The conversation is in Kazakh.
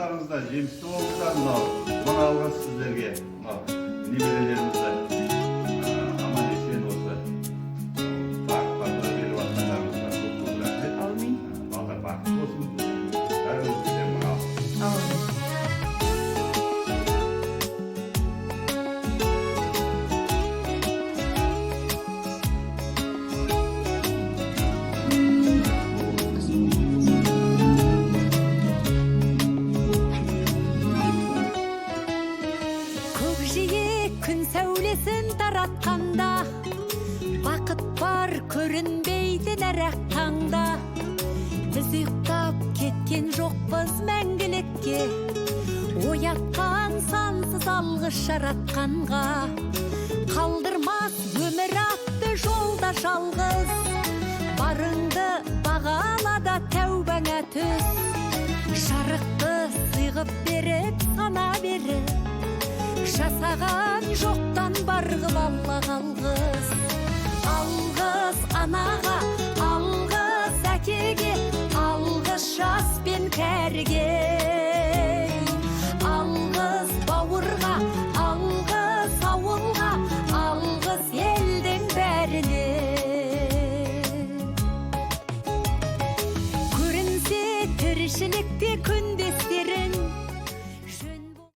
жұмыстарыңызда жемісті болыңыздар. Мына алғыс сіздерге немерелерімізді аман есен осы бақыт беріп жатқандарыңызға көп рахмет. Аумин. Балдар бақытты болсын. Бәріңізге мынау. Аумин. Күн сәулесін таратқанда, бақыт бар көрінбейді нәрәк таңда. Біз ұйықтап кеткен жоқпыз мәңгілікке, оятқан сансыз алғыс жаратқанға. Қалдырмас өмір атты жолда жалғыз, барыңды бағалада тәубаңа түс. Жарықты сыйғып беріп сана беріп, жасаған жоқтан барғып алла қалғыз. Алғыз анаға